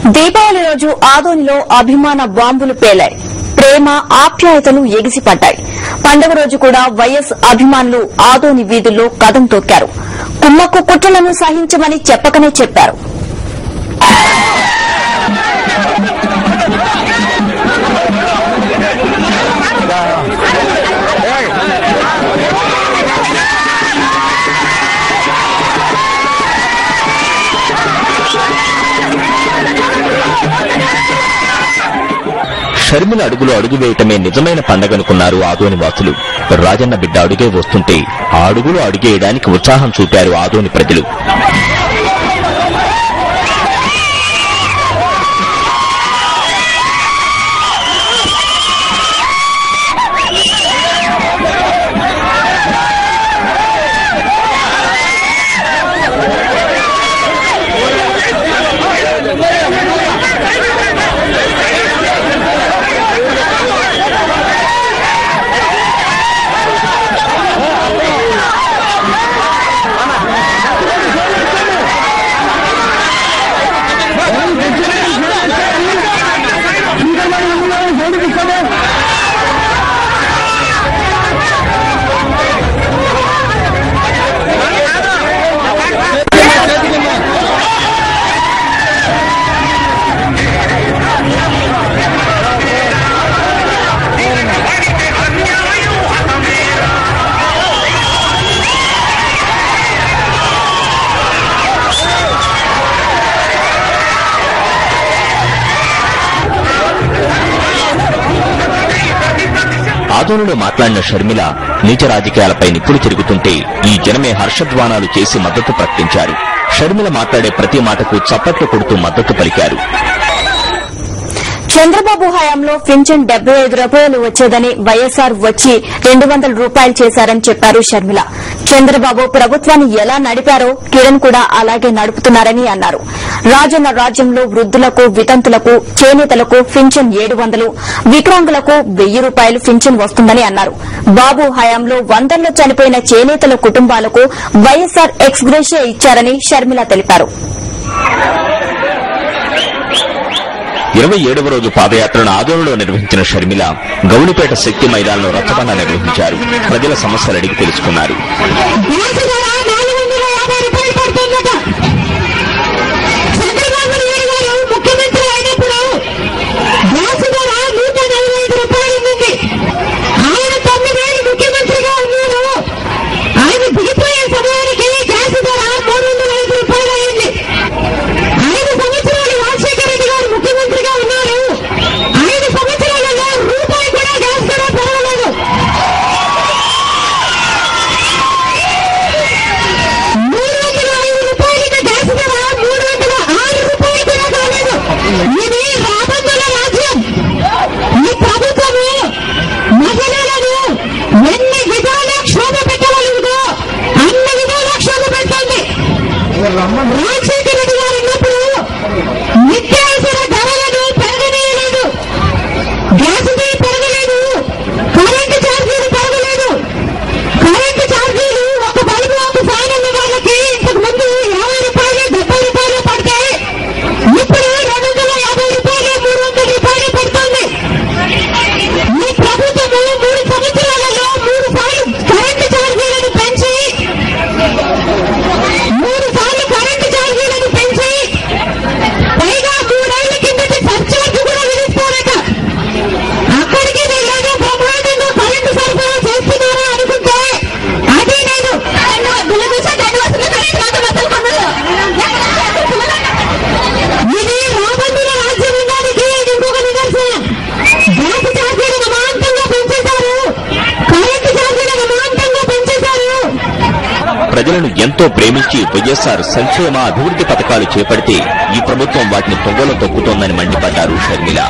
దీపావళి రోజు ఆదోనిలో అభిమాన బాంబులు పేలాయి. ప్రేమ ఆప్యాయతలు ఎగిసిపడ్డాయి. పండుగ రోజు కూడా వైఎస్ అభిమానులు ఆదోని వీధుల్లో కదం తొక్కారు. కుమ్మక్కు కుట్రలను సహించమని చెప్పకనే చెప్పారు. షర్మిల అడుగులో అడుగు వేయటమే నిజమైన పండగనుకున్నారు ఆదోని వాసులు. రాజన్న బిడ్డ అడుగే వస్తుంటే ఆ అడుగులో అడుగేయడానికి ఉత్సాహం చూపారు ఆదోని ప్రజలు. ఆదోనిలో మాట్లాడిన షర్మిల నీచ రాజకీయాలపై నిప్పులు తిరుగుతుంటే ఈ జనమే హర్షధ్వానాలు చేసి మద్దతు ప్రకటించారు. షర్మిల మాట్లాడే ప్రతి మాటకు చప్పట్లు కొడుతూ మద్దతు పలికారు. చంద్రబాబు హయాంలో పింఛన్ 75 రూపాయలు వచ్చేదని వైఎస్ఆర్ వచ్చి 200 రూపాయలు చేశారని చెప్పారు షర్మిల. చంద్రబాబు ప్రభుత్వాన్ని ఎలా నడిపారో కిరణ్ కూడా అలాగే నడుపుతున్నారని అన్నారు. రాజన్న రాజ్యంలో వృద్ధులకు, వితంతులకు, చేనేతలకు పింఛన్ 700, వికలాంగులకు 1000 రూపాయలు పింఛన్ వస్తుందని అన్నారు. బాబు హయాంలో వందల్లో చనిపోయిన చేనేతల కుటుంబాలకు వైఎస్ఆర్ ఎక్స్ గ్రేషియా ఇచ్చారని షర్మిల తెలిపారు. 27వ రోజు పాదయాత్రను ఆదోనిలో నిర్వహించిన షర్మిల గౌలిపేట శక్తి మైదానంలో రథబంధ నిర్వహించారు. ప్రజల సమస్యలు అడిగి తెలుసుకున్నారు. ప్రజలను ఎంతో ప్రేమించి వైఎస్ఆర్ సంక్షేమ అభివృద్ధి పథకాలు చేపడితే ఈ ప్రభుత్వం వాటిని తొంగలో తొక్కుతోందని మండిపడ్డారు షర్మిల.